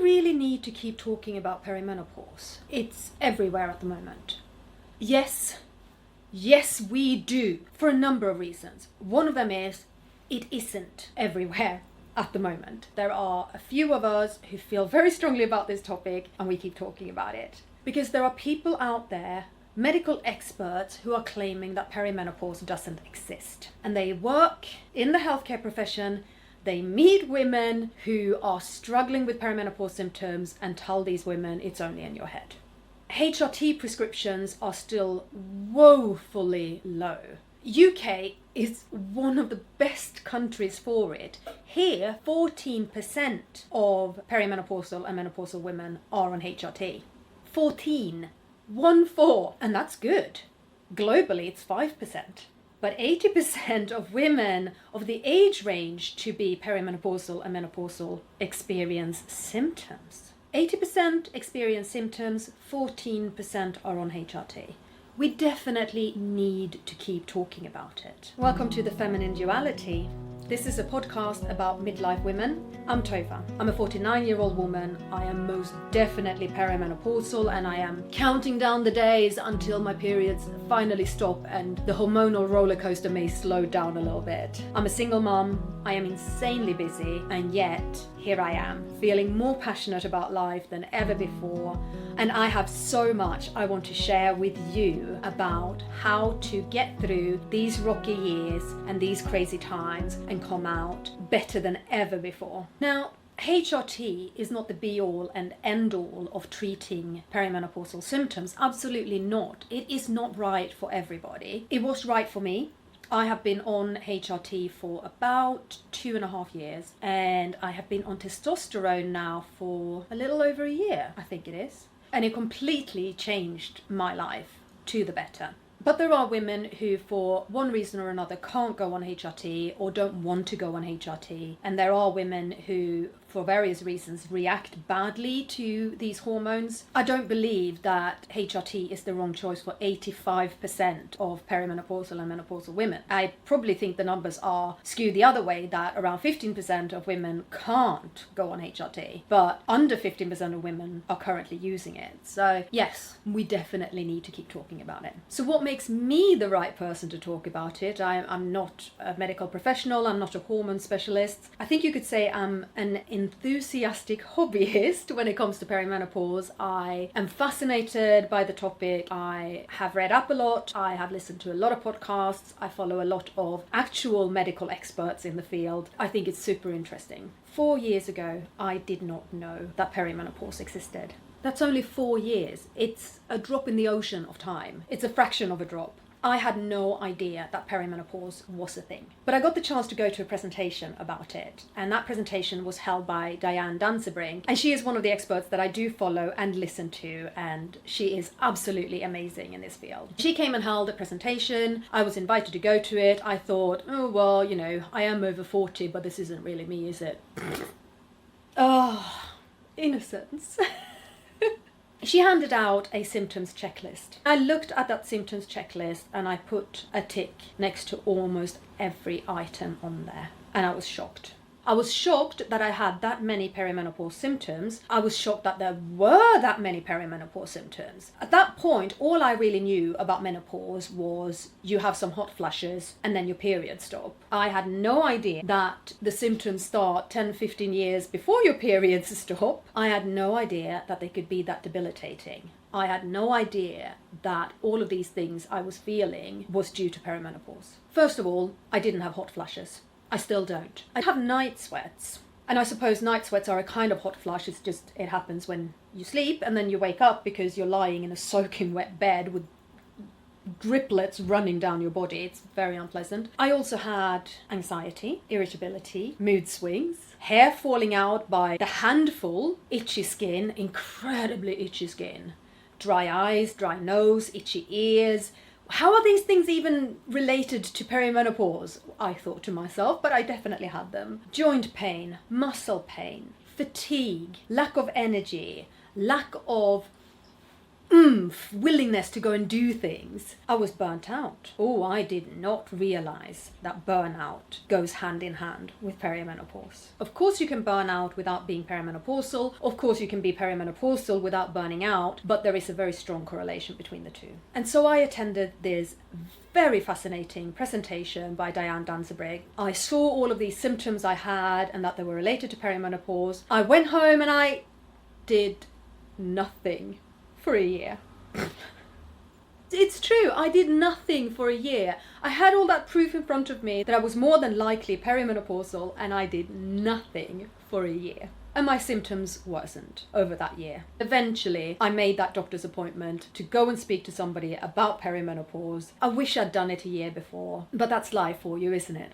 really need to keep talking about perimenopause? It's everywhere at the moment. Yes, we do, for a number of reasons. One of them is it isn't everywhere at the moment. There are a few of us who feel very strongly about this topic, and we keep talking about it. Because there are people out there, medical experts, who are claiming that perimenopause doesn't exist. And they work in the healthcare profession. They meet women who are struggling with perimenopause symptoms and tell these women it's only in your head. HRT prescriptions are still woefully low. UK is one of the best countries for it. Here, 14% of perimenopausal and menopausal women are on HRT. 14. 1/4. And that's good. Globally, it's 5%. But 80% of women of the age range to be perimenopausal and menopausal experience symptoms. 80% experience symptoms, 14% are on HRT. We definitely need to keep talking about it. Welcome to the Feminine Duality. This is a podcast about midlife women. I'm Tova. I'm a 49-year-old woman. I am most definitely perimenopausal, and I am counting down the days until my periods finally stop and the hormonal roller coaster may slow down a little bit. I'm a single mom. I am insanely busy, and yet here I am, feeling more passionate about life than ever before. And I have so much I want to share with you about how to get through these rocky years and these crazy times and come out better than ever before. Now, HRT is not the be-all and end-all of treating perimenopausal symptoms. Absolutely not. It is not right for everybody. It was right for me. I have been on HRT for about 2.5 years, and I have been on testosterone now for a little over a year, I think it is. And it completely changed my life to the better. But there are women who, for one reason or another, can't go on HRT or don't want to go on HRT. And there are women who, for various reasons, react badly to these hormones. I don't believe that HRT is the wrong choice for 85% of perimenopausal and menopausal women. I probably think the numbers are skewed the other way, that around 15% of women can't go on HRT, but under 15% of women are currently using it. So yes, we definitely need to keep talking about it. So what makes me the right person to talk about it? I'm not a medical professional. I'm not a hormone specialist. I think you could say I'm an enthusiastic hobbyist when it comes to perimenopause. I am fascinated by the topic. I have read up a lot. I have listened to a lot of podcasts. I follow a lot of actual medical experts in the field. I think it's super interesting. 4 years ago, I did not know that perimenopause existed. That's only 4 years. It's a drop in the ocean of time. It's a fraction of a drop. I had no idea that perimenopause was a thing. But I got the chance to go to a presentation about it. And that presentation was held by Diane Dansebrink. And she is one of the experts that I do follow and listen to. And she is absolutely amazing in this field. She came and held a presentation. I was invited to go to it. I thought, oh, well, you know, I am over 40, but this isn't really me, is it? Oh, innocence. She handed out a symptoms checklist. I looked at that symptoms checklist and I put a tick next to almost every item on there. And I was shocked. I was shocked that I had that many perimenopause symptoms. I was shocked that there were that many perimenopause symptoms. At that point, all I really knew about menopause was you have some hot flashes and then your periods stop. I had no idea that the symptoms start 10, 15 years before your periods stop. I had no idea that they could be that debilitating. I had no idea that all of these things I was feeling was due to perimenopause. First of all, I didn't have hot flashes. I still don't. I have night sweats. And I suppose night sweats are a kind of hot flush. It's just, it happens when you sleep and then you wake up because you're lying in a soaking wet bed with driplets running down your body. It's very unpleasant. I also had anxiety, irritability, mood swings, hair falling out by the handful, itchy skin, incredibly itchy skin, dry eyes, dry nose, itchy ears. How are these things even related to perimenopause? I thought to myself, but I definitely had them. Joint pain, muscle pain, fatigue, lack of energy, lack of willingness to go and do things, I was burnt out. Oh, I did not realize that burnout goes hand in hand with perimenopause. Of course you can burn out without being perimenopausal. Of course you can be perimenopausal without burning out, but there is a very strong correlation between the two. And so I attended this very fascinating presentation by Diane Danzebrink. I saw all of these symptoms I had and that they were related to perimenopause. I went home and I did nothing for a year. It's true, I did nothing for a year. I had all that proof in front of me that I was more than likely perimenopausal, and I did nothing for a year. And my symptoms worsened over that year. Eventually, I made that doctor's appointment to go and speak to somebody about perimenopause. I wish I'd done it a year before, but that's life for you, isn't it?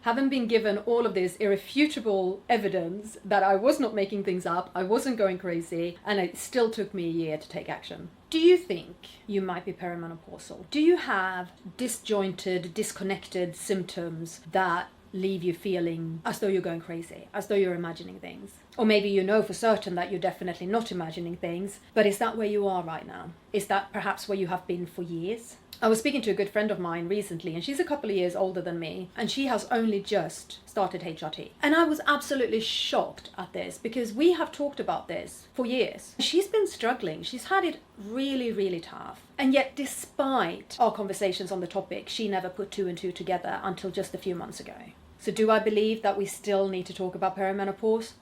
Having been given all of this irrefutable evidence that I was not making things up, I wasn't going crazy, and it still took me a year to take action. Do you think you might be perimenopausal? Do you have disjointed, disconnected symptoms that leave you feeling as though you're going crazy, as though you're imagining things? Or maybe you know for certain that you're definitely not imagining things, but is that where you are right now? Is that perhaps where you have been for years? I was speaking to a good friend of mine recently, and she's a couple of years older than me, and she has only just started HRT. And I was absolutely shocked at this, because we have talked about this for years. She's been struggling. She's had it really, really tough. And yet, despite our conversations on the topic, she never put two and two together until just a few months ago. So do I believe that we still need to talk about perimenopause?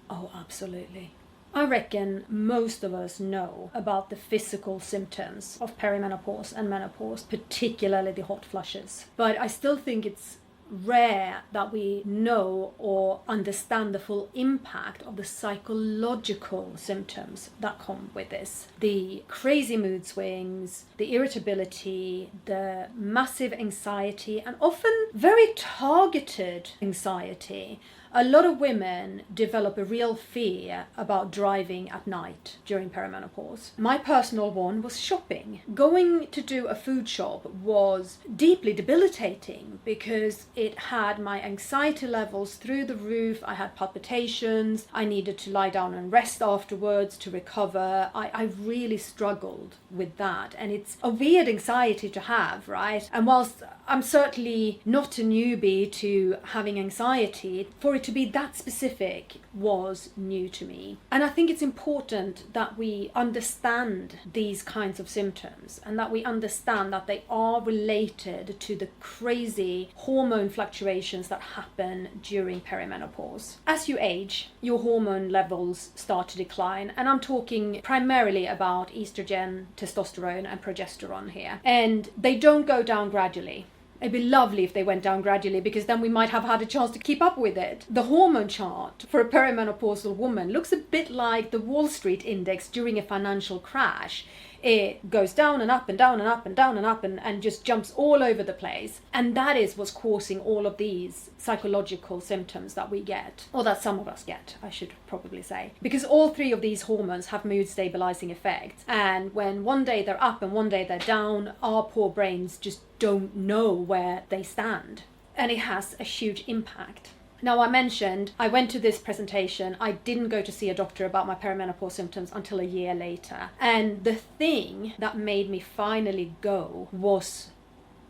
Oh, absolutely. I reckon most of us know about the physical symptoms of perimenopause and menopause, particularly the hot flushes. But I still think it's rare that we know or understand the full impact of the psychological symptoms that come with this. The crazy mood swings, the irritability, the massive anxiety, and often very targeted anxiety. A lot of women develop a real fear about driving at night during perimenopause. My personal one was shopping. Going to do a food shop was deeply debilitating because it had my anxiety levels through the roof. I had palpitations. I needed to lie down and rest afterwards to recover. I really struggled with that. And it's a weird anxiety to have, right? And whilst I'm certainly not a newbie to having anxiety, for it to be that specific was new to me. And I think it's important that we understand these kinds of symptoms and that we understand that they are related to the crazy hormone fluctuations that happen during perimenopause. As you age, your hormone levels start to decline, and I'm talking primarily about estrogen, testosterone, and progesterone here. And they don't go down gradually. It'd be lovely if they went down gradually, because then we might have had a chance to keep up with it. The hormone chart for a perimenopausal woman looks a bit like the Wall Street index during a financial crash. It goes down and up and down and up and down and up and just jumps all over the place. And that is what's causing all of these psychological symptoms that we get, or that some of us get, I should probably say. Because all three of these hormones have mood stabilizing effects. And when one day they're up and one day they're down, our poor brains just don't know where they stand. And it has a huge impact. Now, I mentioned I went to this presentation. I didn't go to see a doctor about my perimenopause symptoms until a year later. And the thing that made me finally go was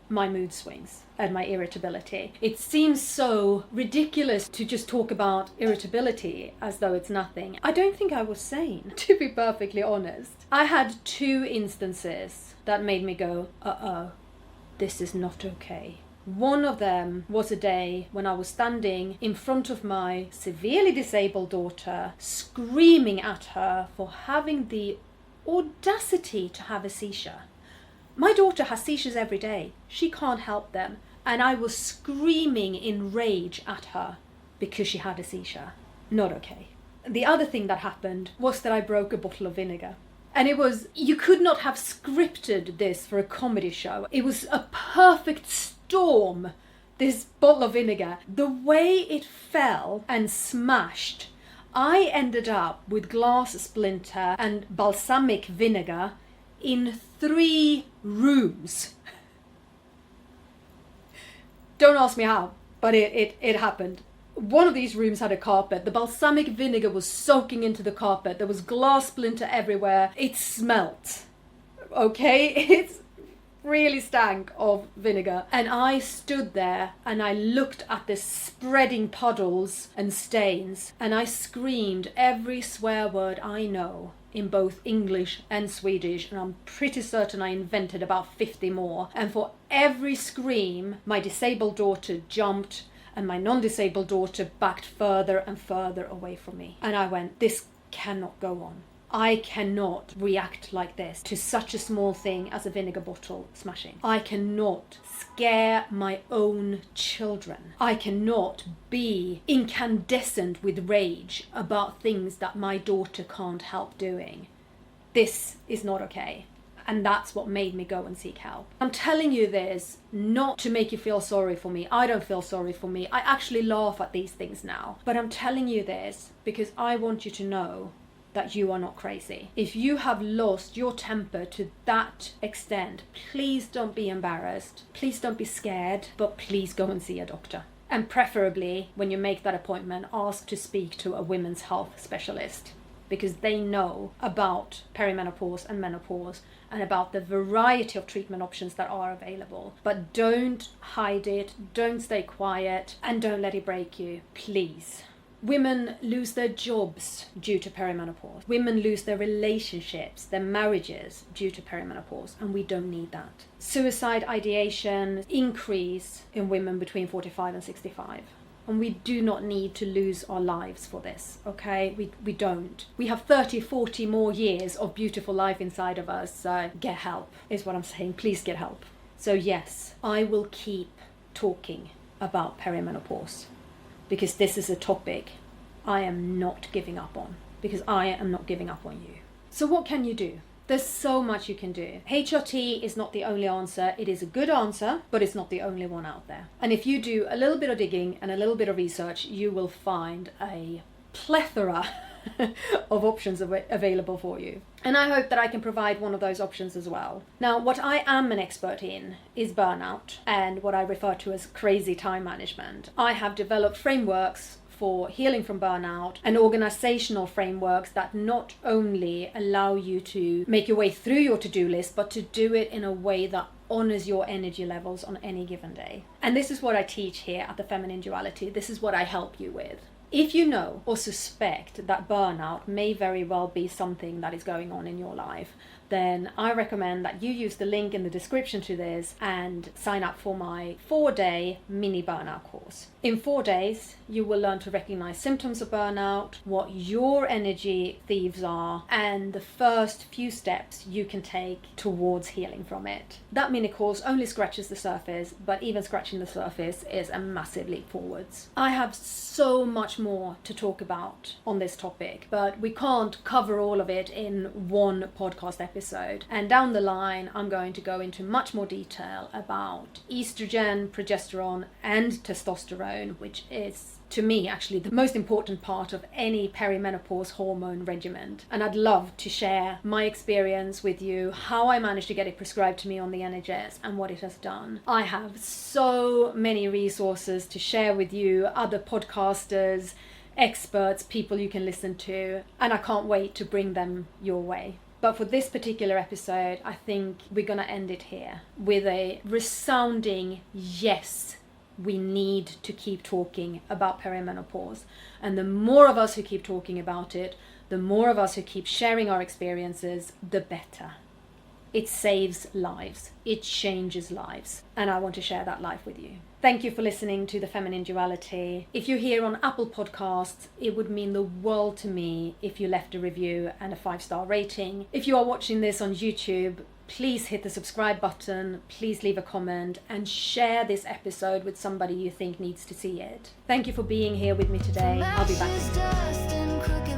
my mood swings and my irritability. It seems so ridiculous to just talk about irritability as though it's nothing. I don't think I was sane, to be perfectly honest. I had 2 instances that made me go, this is not okay. One of them was a day when I was standing in front of my severely disabled daughter, screaming at her for having the audacity to have a seizure. My daughter has seizures every day. She can't help them. And I was screaming in rage at her because she had a seizure. Not okay. The other thing that happened was that I broke a bottle of vinegar. And it was, you could not have scripted this for a comedy show. It was a perfect storm, this bottle of vinegar. The way it fell and smashed, I ended up with glass splinter and balsamic vinegar in 3 rooms. Don't ask me how, but it happened. One of these rooms had a carpet. The balsamic vinegar was soaking into the carpet. There was glass splinter everywhere. It smelt. Okay? It's really stank of vinegar. And I stood there and I looked at the spreading puddles and stains, and I screamed every swear word I know in both English and Swedish, and I'm pretty certain I invented about 50 more. And for every scream, my disabled daughter jumped and my non-disabled daughter backed further and further away from me. And I went, this cannot go on. I cannot react like this to such a small thing as a vinegar bottle smashing. I cannot scare my own children. I cannot be incandescent with rage about things that my daughter can't help doing. This is not okay. And that's what made me go and seek help. I'm telling you this not to make you feel sorry for me. I don't feel sorry for me. I actually laugh at these things now. But I'm telling you this because I want you to know that you are not crazy. If you have lost your temper to that extent, please don't be embarrassed. Please don't be scared, but please go and see a doctor. And preferably, when you make that appointment, ask to speak to a women's health specialist, because they know about perimenopause and menopause and about the variety of treatment options that are available. But don't hide it, don't stay quiet, and don't let it break you, please. Women lose their jobs due to perimenopause. Women lose their relationships, their marriages due to perimenopause, and we don't need that. Suicide ideation increase in women between 45 and 65. And we do not need to lose our lives for this, okay? We don't. We have 30, 40 more years of beautiful life inside of us, so get help, is what I'm saying. Please get help. So yes, I will keep talking about perimenopause, because this is a topic I am not giving up on, because I am not giving up on you. So what can you do? There's so much you can do. HRT is not the only answer. It is a good answer, but it's not the only one out there. And if you do a little bit of digging and a little bit of research, you will find a plethora of options available for you. And I hope that I can provide one of those options as well. Now, what I am an expert in is burnout and what I refer to as crazy time management. I have developed frameworks for healing from burnout and organizational frameworks that not only allow you to make your way through your to-do list, but to do it in a way that honors your energy levels on any given day. And this is what I teach here at the Feminine Duality. This is what I help you with. If you know or suspect that burnout may very well be something that is going on in your life, then I recommend that you use the link in the description to this and sign up for my 4-day mini burnout course. In 4 days, you will learn to recognize symptoms of burnout, what your energy thieves are, and the first few steps you can take towards healing from it. That mini course only scratches the surface, but even scratching the surface is a massive leap forwards. I have so much more to talk about on this topic, but we can't cover all of it in one podcast episode. And down the line, I'm going to go into much more detail about estrogen, progesterone, and testosterone, which is, to me, actually the most important part of any perimenopause hormone regimen. And I'd love to share my experience with you, how I managed to get it prescribed to me on the NHS and what it has done. I have so many resources to share with you, other podcasters, experts, people you can listen to, and I can't wait to bring them your way. But for this particular episode, I think we're going to end it here with a resounding yes. We need to keep talking about perimenopause. And the more of us who keep talking about it, the more of us who keep sharing our experiences, the better. It saves lives. It changes lives. And I want to share that life with you. Thank you for listening to the Feminine Duality. If you're here on Apple Podcasts, it would mean the world to me if you left a review and a 5-star rating. If you are watching this on YouTube, please hit the subscribe button, please leave a comment, and share this episode with somebody you think needs to see it. Thank you for being here with me today. I'll be back soon.